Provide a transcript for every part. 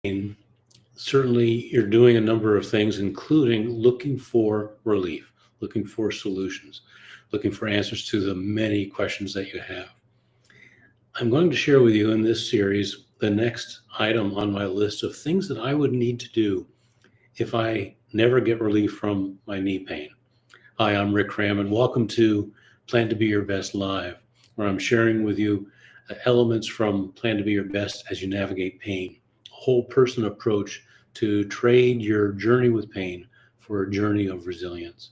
And certainly you're doing a number of things, including looking for relief, looking for solutions, looking for answers to the many questions that you have. I'm going to share with you in this series the next item on my list of things that I would need to do if I never get relief from my knee pain. Hi, I'm Rick Cram, and welcome to Plan to Be Your Best Live, where I'm sharing with you elements from Plan to Be Your Best as you navigate pain, a whole person approach to trade your journey with pain for a journey of resilience.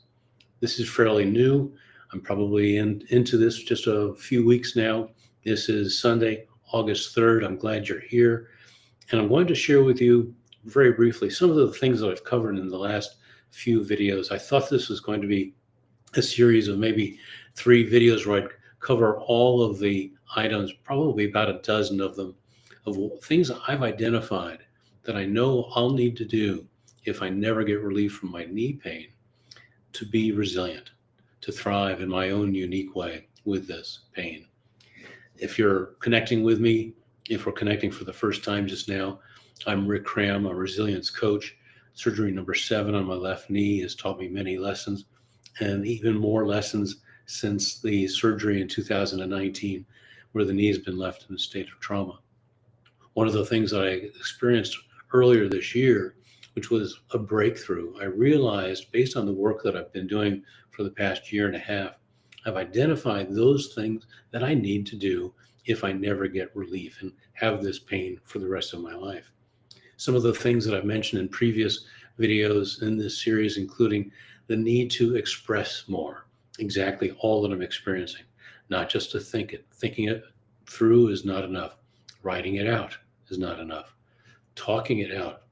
This is fairly new. I'm probably into this just a few weeks now. This is Sunday, August 3rd. I'm glad you're here. And I'm going to share with you very briefly some of the things that I've covered in the last few videos. I thought this was going to be a series of maybe 3 videos where I'd cover all of the items, probably about a dozen of them, of things I've identified that I know I'll need to do if I never get relief from my knee pain to be resilient, to thrive in my own unique way with this pain. If you're connecting with me, if we're connecting for the first time just now, I'm Rick Cram, a resilience coach. Surgery number 7 on my left knee has taught me many lessons, and even more lessons since the surgery in 2019, where the knee has been left in a state of trauma. One of the things that I experienced earlier this year, which was a breakthrough, I realized based on the work that I've been doing for the past year and a half, I've identified those things that I need to do if I never get relief and have this pain for the rest of my life. Some of the things that I've mentioned in previous videos in this series, including the need to express more, exactly all that I'm experiencing, not just to think it. Thinking it through is not enough. Writing it out is not enough. Talking it out,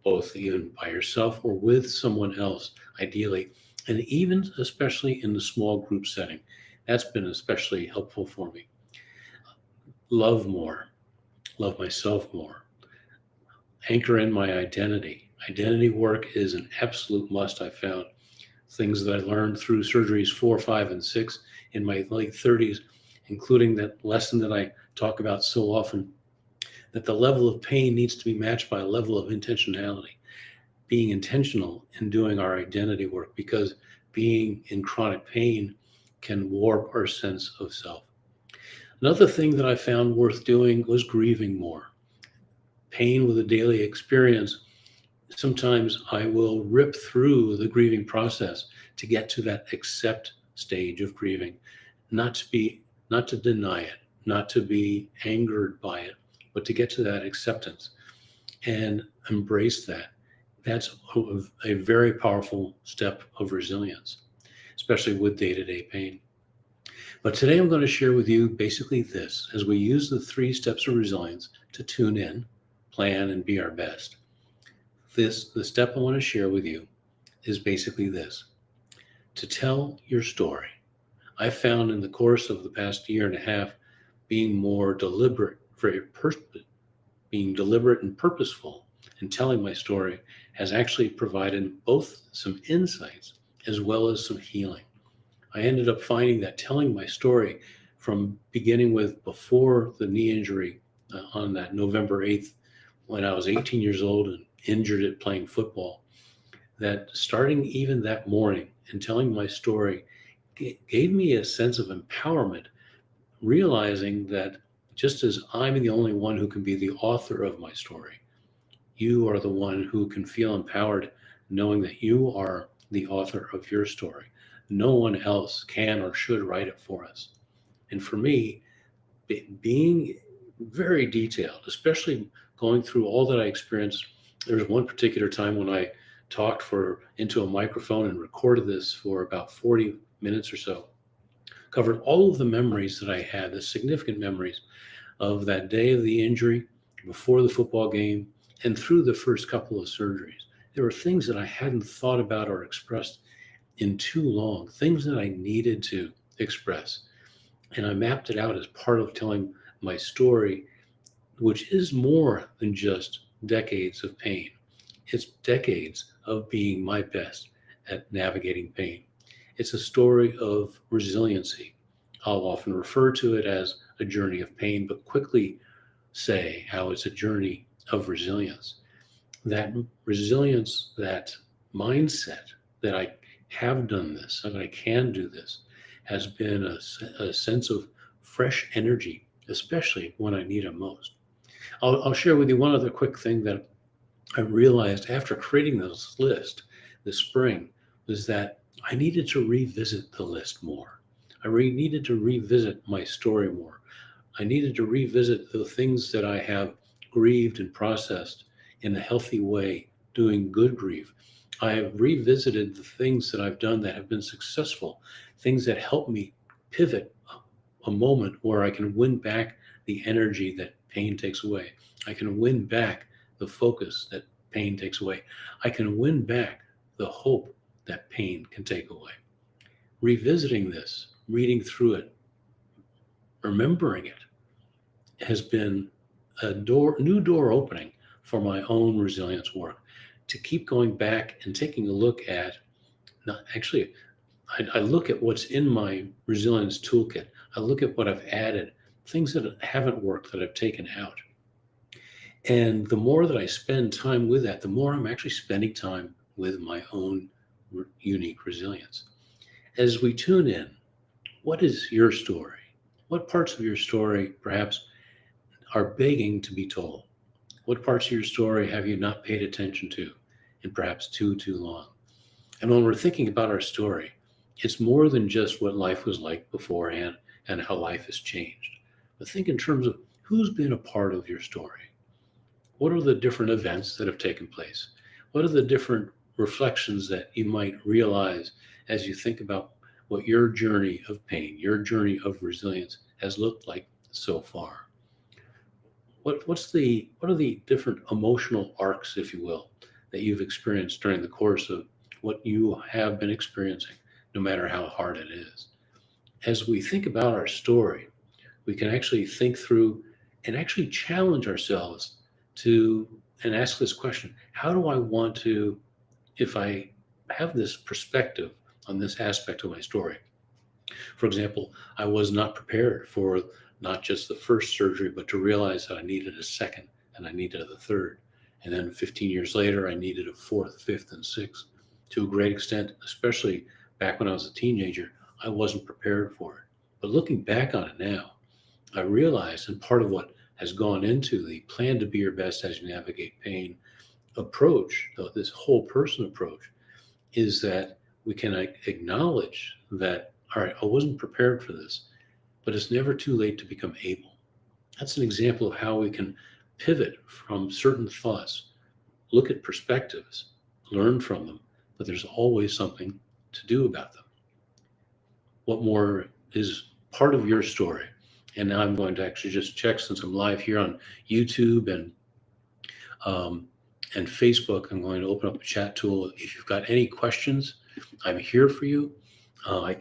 both even by yourself or with someone else, ideally, and even especially in the small group setting. That's been especially helpful for me. Love more, love myself more. Anchor in my identity. Identity work is an absolute must, I found. Things that I learned through surgeries 4, 5, and 6 in my late 30s, including that lesson that I talk about so often, that the level of pain needs to be matched by a level of intentionality. Being intentional in doing our identity work, because being in chronic pain can warp our sense of self. Another thing that I found worth doing was grieving more. Pain with a daily experience, sometimes I will rip through the grieving process to get to that accept stage of grieving, not to deny it, not to be angered by it, but to get to that acceptance and embrace that. That's a very powerful step of resilience, especially with day-to-day pain. But today I'm going to share with you basically this, as we use the 3 steps of resilience to tune in, plan, and be our best. The step I want to share with you is basically this: to tell your story. I found in the course of the past year and a half, being more deliberate, being deliberate and purposeful in telling my story has actually provided both some insights as well as some healing. I ended up finding that telling my story, from beginning with before the knee injury on that November 8th, when I was 18 years old and injured at playing football, that starting even that morning and telling my story gave me a sense of empowerment, realizing that just as I'm the only one who can be the author of my story, you are the one who can feel empowered knowing that you are the author of your story. No one else can or should write it for us. And for me, being very detailed, especially going through all that I experienced. There was one particular time when I talked into a microphone and recorded this for about 40 minutes or so, covered all of the memories that I had, the significant memories of that day of the injury, before the football game, and through the first couple of surgeries. There were things that I hadn't thought about or expressed in too long, things that I needed to express. And I mapped it out as part of telling my story, which is more than just decades of pain. It's decades of being my best at navigating pain. It's a story of resiliency. I'll often refer to it as a journey of pain, but quickly say how it's a journey of resilience. that resilience, that mindset that I have done this, that I can do this, has been a sense of fresh energy, especially when I need it most. I'll share with you one other quick thing that I realized after creating this list this spring was that I needed to revisit the list more. Needed to revisit my story more. I needed to revisit the things that I have grieved and processed in a healthy way, doing good grief. I have revisited the things that I've done that have been successful, things that help me pivot a moment where I can win back the energy that pain takes away. I can win back the focus that pain takes away. I can win back the hope that pain can take away. Revisiting this, reading through it, remembering it has been a new door opening for my own resilience work, to keep going back and taking a look at, not actually, I look at what's in my resilience toolkit. I look at what I've added, things that haven't worked that I've taken out. And the more that I spend time with that, the more I'm actually spending time with my own unique resilience. As we tune in, what is your story? What parts of your story perhaps are begging to be told? What parts of your story have you not paid attention to in perhaps too long? And when we're thinking about our story, it's more than just what life was like beforehand and how life has changed. But think in terms of who's been a part of your story. What are the different events that have taken place? What are the different reflections that you might realize as you think about what your journey of pain, your journey of resilience has looked like so far? What are the different emotional arcs, if you will, that you've experienced during the course of what you have been experiencing, no matter how hard it is? As we think about our story, we can actually think through and actually challenge ourselves and ask this question: how do I want to, if I have this perspective on this aspect of my story? For example, I was not prepared for not just the first surgery, but to realize that I needed a second and I needed a third. And then 15 years later, I needed a fourth, fifth, and sixth. To a great extent, especially back when I was a teenager, I wasn't prepared for it. But looking back on it now, I realized, and part of what has gone into the plan to be your best as you navigate pain approach, this whole person approach, is that we can acknowledge that, all right, I wasn't prepared for this, but it's never too late to become able. That's an example of how we can pivot from certain thoughts, look at perspectives, learn from them, but there's always something to do about them. What more is part of your story? And now I'm going to actually just check, since I'm live here on YouTube and Facebook. I'm going to open up a chat tool. If you've got any questions, I'm here for you. I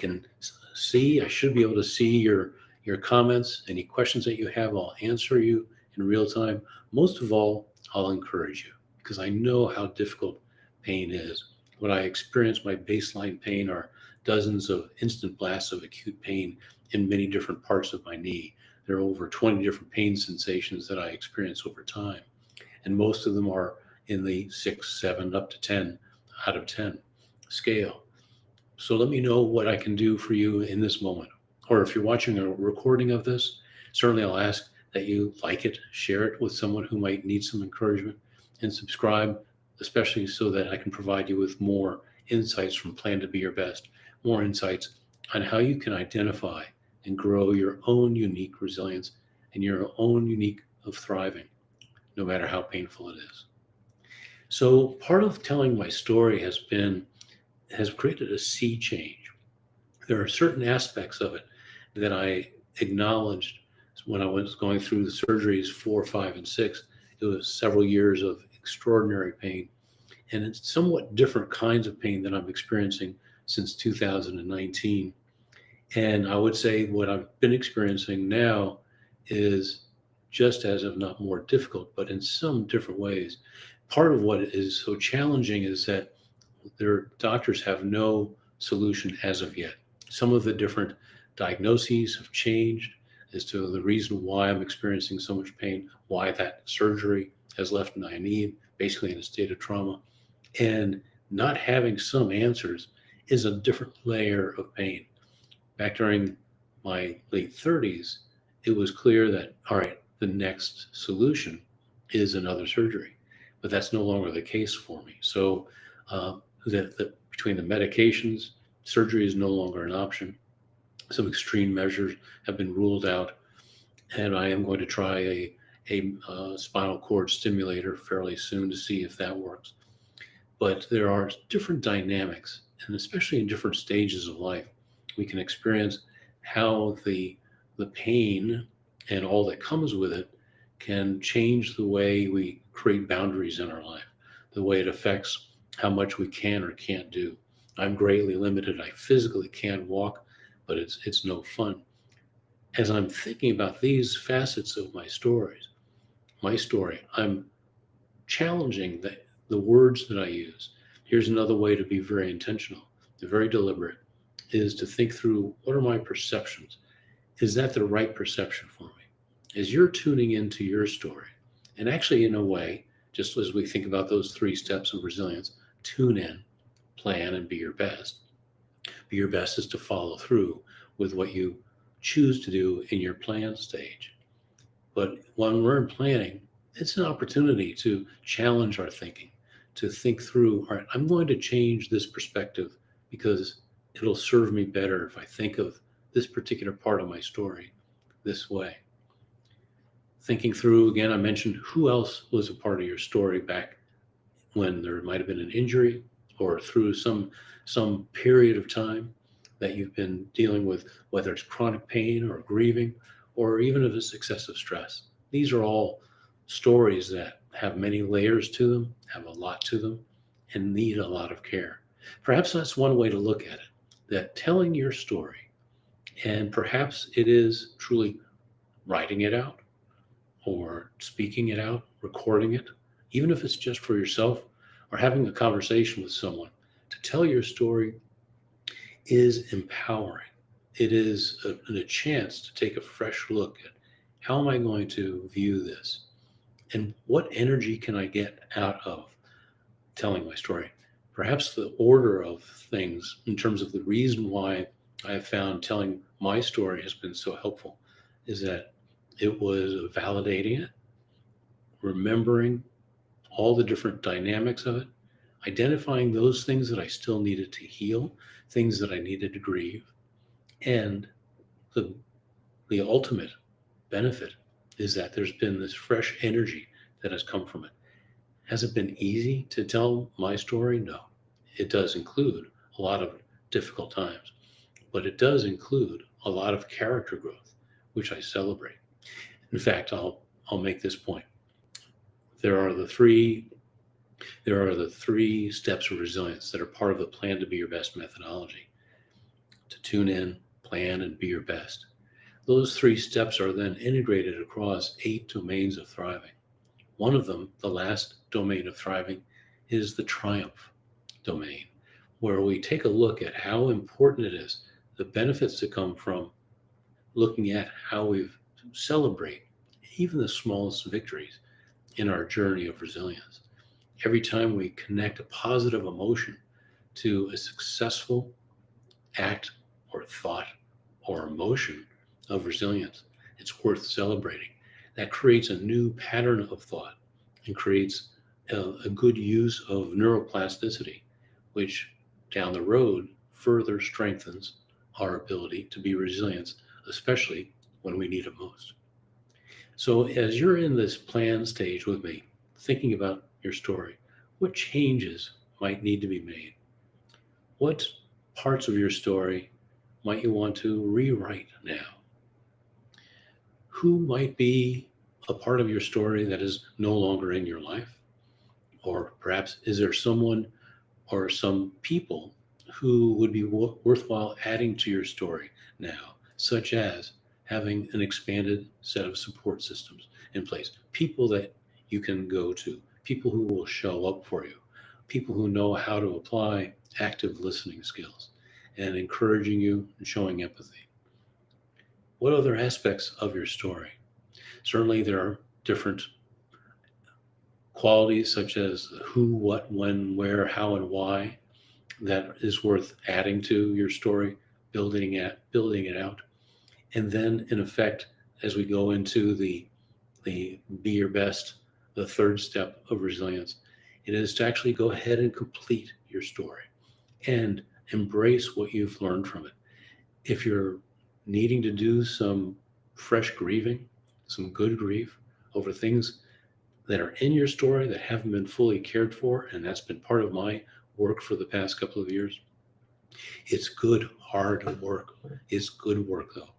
should be able to see your comments. Any questions that you have, I'll answer you in real time. Most of all, I'll encourage you, because I know how difficult pain is. When I experience my baseline pain are dozens of instant blasts of acute pain in many different parts of my knee. There are over 20 different pain sensations that I experience over time. And most of them are in the 6, 7, up to 10 out of 10 scale. So let me know what I can do for you in this moment. Or if you're watching a recording of this, certainly I'll ask that you like it, share it with someone who might need some encouragement, and subscribe, especially so that I can provide you with more insights from Plan to Be Your Best, more insights on how you can identify and grow your own unique resilience and your own unique of thriving, no matter how painful it is. So part of telling my story has created a sea change. There are certain aspects of it that I acknowledged when I was going through the surgeries 4, 5, and 6. It was several years of extraordinary pain, and it's somewhat different kinds of pain than I'm experiencing since 2019. And I would say what I've been experiencing now is just as, if not more difficult, but in some different ways. Part of what is so challenging is that their doctors have no solution as of yet. Some of the different diagnoses have changed as to the reason why I'm experiencing so much pain, why that surgery has left naive, basically in a state of trauma. And not having some answers is a different layer of pain. Back during my late 30s, it was clear that, all right, the next solution is another surgery. But that's no longer the case for me. So, between the medications, surgery is no longer an option. Some extreme measures have been ruled out, and I am going to try a spinal cord stimulator fairly soon to see if that works. But there are different dynamics, and especially in different stages of life, we can experience how the pain and all that comes with it can change the way we create boundaries in our life, the way it affects how much we can or can't do. I'm greatly limited. I physically can't walk, but it's no fun. As I'm thinking about these facets of my story, I'm challenging the words that I use. Here's another way to be very intentional, very deliberate, is to think through, what are my perceptions? Is that the right perception for me? As you're tuning into your story, and actually, in a way, just as we think about those 3 steps of resilience, tune in, plan, and be your best. Be your best is to follow through with what you choose to do in your plan stage. But when we're in planning, it's an opportunity to challenge our thinking, to think through, all right, I'm going to change this perspective because it'll serve me better if I think of this particular part of my story this way. Thinking through, again, I mentioned who else was a part of your story back when there might have been an injury or through some period of time that you've been dealing with, whether it's chronic pain or grieving, or even if it's excessive stress. These are all stories that have many layers to them, have a lot to them, and need a lot of care. Perhaps that's one way to look at it, that telling your story, and perhaps it is truly writing it out or speaking it out, recording it, even if it's just for yourself or having a conversation with someone. To tell your story is empowering. It is a chance to take a fresh look at, how am I going to view this? And what energy can I get out of telling my story? Perhaps the order of things in terms of the reason why I have found telling my story has been so helpful is that it was validating it, remembering all the different dynamics of it, identifying those things that I still needed to heal, things that I needed to grieve, and the ultimate benefit is that there's been this fresh energy that has come from it. Has it been easy to tell my story? No. It does include a lot of difficult times, but it does include a lot of character growth, which I celebrate. In fact, I'll make this point. There are the three steps of resilience that are part of the Plan to Be Your Best methodology. To tune in, plan, and be your best. Those 3 steps are then integrated across 8 domains of thriving. One of them, the last domain of thriving, is the triumph domain, where we take a look at how important it is, the benefits that come from looking at how we celebrate even the smallest victories in our journey of resilience. Every time we connect a positive emotion to a successful act or thought or emotion of resilience, it's worth celebrating. That creates a new pattern of thought and creates a good use of neuroplasticity, which down the road further strengthens our ability to be resilient, especially when we need it most. So as you're in this plan stage with me, thinking about your story, what changes might need to be made? What parts of your story might you want to rewrite now? Who might be a part of your story that is no longer in your life? Or perhaps is there someone or some people who would be worthwhile adding to your story now, such as having an expanded set of support systems in place, people that you can go to, people who will show up for you, people who know how to apply active listening skills and encouraging you and showing empathy. What other aspects of your story? Certainly there are different qualities such as who, what, when, where, how, and why that is worth adding to your story, building it out. And then in effect, as we go into the be your best, the third step of resilience, it is to actually go ahead and complete your story and embrace what you've learned from it. If you're needing to do some fresh grieving, some good grief over things that are in your story that haven't been fully cared for, and that's been part of my work for the past couple of years, it's good, hard work. It's good work, though.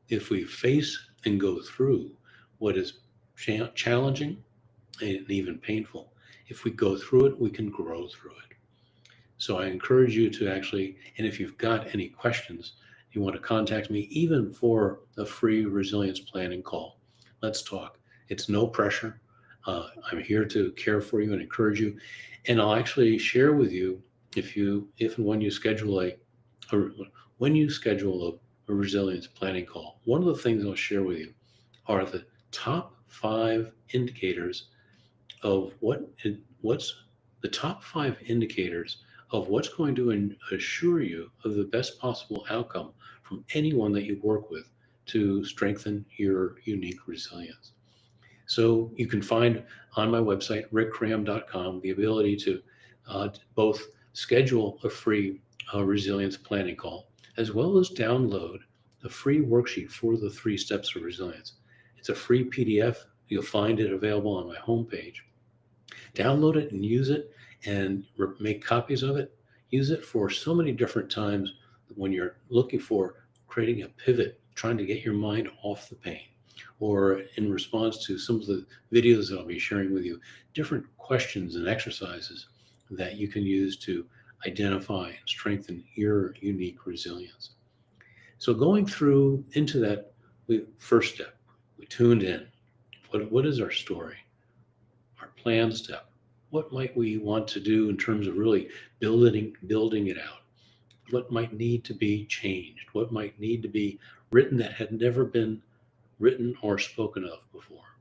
If we face and go through what is challenging and even painful, if we go through it, we can grow through it. So I encourage you to actually, and if you've got any questions, you want to contact me even for a free resilience planning call. Let's talk. It's no pressure. I'm here to care for you and encourage you. And I'll actually share with you if and when you schedule a resilience planning call. One of the things I'll share with you are the top 5 indicators of what's the top 5 indicators of what's going to assure you of the best possible outcome from anyone that you work with to strengthen your unique resilience. So you can find on my website, rickcram.com, the ability to both schedule a free resilience planning call, as well as download a free worksheet for the 3 steps of resilience. It's a free PDF. You'll find it available on my homepage. Download it and use it and make copies of it. Use it for so many different times when you're looking for creating a pivot, trying to get your mind off the pain, or in response to some of the videos that I'll be sharing with you, different questions and exercises that you can use to identify and strengthen your unique resilience. So going through into that first step, we tuned in. What is our story? Our plan step. What might we want to do in terms of really building it out? What might need to be changed? What might need to be written that had never been written or spoken of before?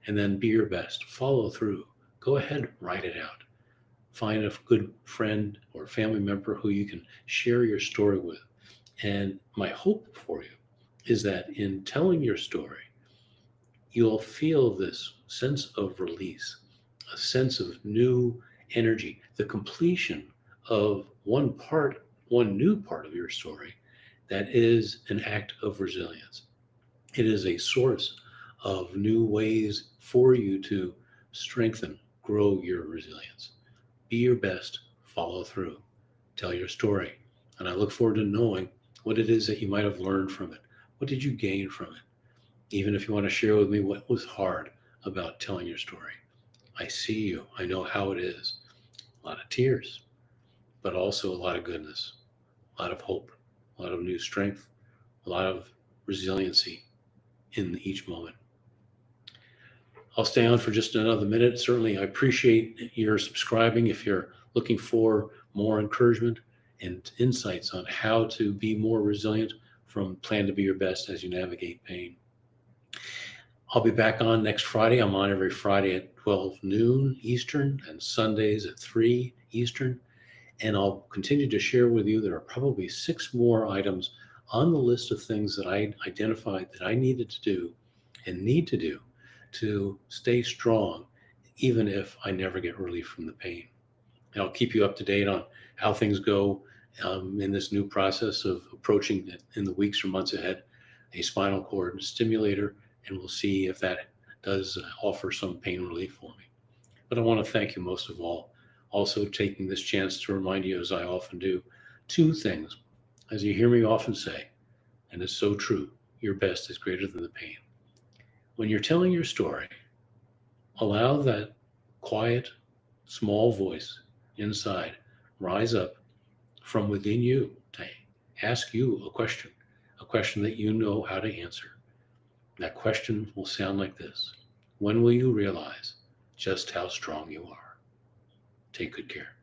And then be your best. Follow through. Go ahead, write it out. Find a good friend or family member who you can share your story with. And my hope for you is that in telling your story, you'll feel this sense of release, a sense of new energy, the completion of one new part of your story that is an act of resilience. It is a source of new ways for you to strengthen, grow your resilience. Be your best, follow through, tell your story. And I look forward to knowing what it is that you might have learned from it. What did you gain from it? Even if you want to share with me what was hard about telling your story. I see you. I know how it is. A lot of tears, but also a lot of goodness, a lot of hope, a lot of new strength, a lot of resiliency in each moment. I'll stay on for just another minute. Certainly, I appreciate your subscribing. If you're looking for more encouragement and insights on how to be more resilient from Plan to Be Your Best as you navigate pain. I'll be back on next Friday. I'm on every Friday at 12 noon Eastern and Sundays at 3 Eastern. And I'll continue to share with you. There are probably 6 more items on the list of things that I identified that I needed to do and need to do to stay strong, even if I never get relief from the pain. And I'll keep you up to date on how things go in this new process of approaching, in the weeks or months ahead, a spinal cord stimulator, and we'll see if that does offer some pain relief for me. But I want to thank you most of all, also taking this chance to remind you, as I often do, 2 things. As you hear me often say, and it's so true, your best is greater than the pain. When you're telling your story, allow that quiet, small voice inside rise up from within you to ask you a question that you know how to answer. That question will sound like this: when will you realize just how strong you are? Take good care.